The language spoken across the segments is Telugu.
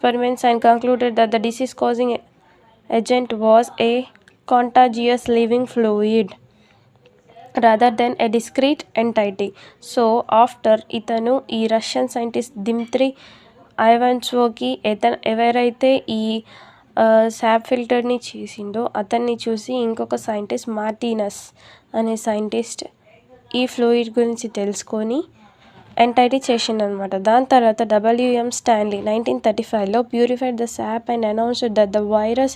experiments and concluded that the disease causing agent was a contagious living fluid rather than a discrete entity. So after ఇతను ఈ రష్యన్ సైంటిస్ట్ దిమ్త్రి ఐవాన్స్కోకి ఎవరైతే ఈ శాప్ ఫిల్టర్ని చేసిండో అతన్ని చూసి ఇంకొక సైంటిస్ట్ మార్టినస్ అనే సైంటిస్ట్ ఈ ఫ్లూయిడ్ గురించి తెలుసుకొని ఎంటైటీ చేసిండనమాట. దాని తర్వాత WM స్టాన్లీ 1935లో purified the sap and announced that the virus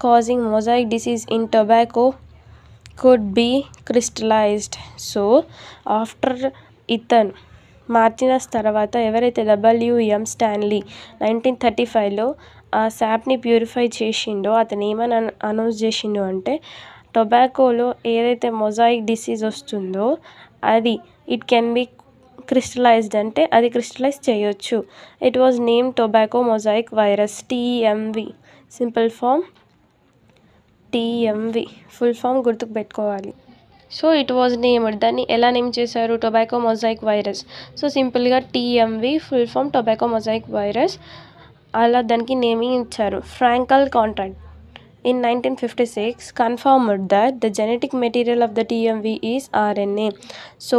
causing mosaic disease in tobacco could be crystallised. So after ఇతన్ మార్టినస్ తర్వాత ఎవరైతే WM స్టాన్లీ 1935లో ఆ శాప్ని ప్యూరిఫై చేసిండో అతను ఏమని అనౌన్స్ చేసిండో అంటే టొబాకోలో ఏదైతే మొజాయిక్ డిసీజ్ వస్తుందో అది ఇట్ కెన్ బి క్రిస్టలైజ్డ్ అంటే అది క్రిస్టలైజ్ చేయొచ్చు. It was name tobacco mosaic virus TMV. Simple form TMV, full form గుర్తుకు పెట్టుకోవాలి. సో ఇట్ వాజ్ నేమ్డ్, దాన్ని ఎలా నేమ్ చేశారు, టొబాకో మొజాయిక్ వైరస్. సో సింపుల్గా TMV full form tobacco mosaic virus, అలా దానికి నేమింగ్ ఇచ్చారు. Fraenkel Conrat in 1956 confirmed that the genetic material of the TMV is RNA. So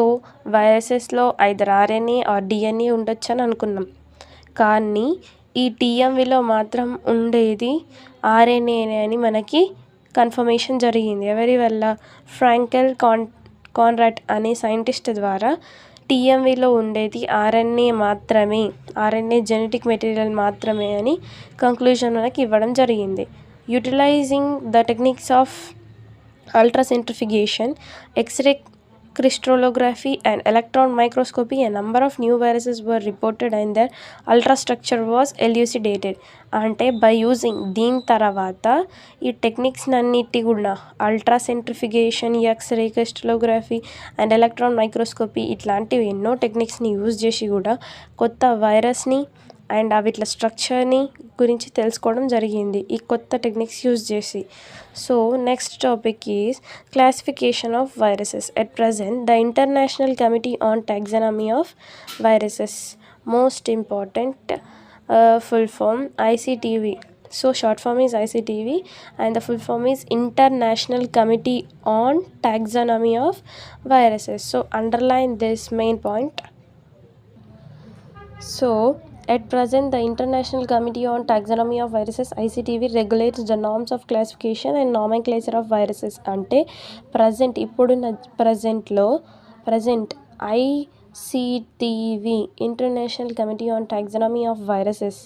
వైరసెస్లో ఐదర్ RNA ఆర్ DNA ఉండొచ్చు అని అనుకున్నాం, కానీ ఈ TMVలో మాత్రం ఉండేది RNA అని మనకి కన్ఫర్మేషన్ జరిగింది. ఎవరి వల్ల? ఫ్రాంకెల్ కాన్రాడ్ అనే సైంటిస్ట్ ద్వారా TMVలో ఉండేది RNA మాత్రమే, RNA జెనెటిక్ మెటీరియల్ మాత్రమే అని కంక్లూజన్ మనకి ఇవ్వడం జరిగింది. Utilizing the techniques of ultracentrifugation, X-ray crystallography and electron microscopy, a number of new viruses were reported and their ultrastructure was elucidated. అంటే బై యూజింగ్ దీని తర్వాత ఈ టెక్నిక్స్ అన్నిటి కూడా ultracentrifugation, X-ray crystallography and electron microscopy ఇట్లాంటివి ఎన్నో టెక్నిక్స్ని యూజ్ చేసి కూడా కొత్త వైరస్ని అండ్ వీటిల స్ట్రక్చర్ని గురించి తెలుసుకోవడం జరిగింది ఈ కొత్త టెక్నిక్స్ యూజ్ చేసి. So next topic is classification of viruses. At present the international committee on taxonomy of viruses, most important full form ICTV. So short form is ICTV and the full form is International Committee on Taxonomy of Viruses. So underline this main point. So at present the International Committee on Taxonomy of Viruses ICTV regulates the norms of classification and nomenclature of viruses. అంటే ప్రజెంట్ ఇప్పుడున్న present ICTV international committee on taxonomy of viruses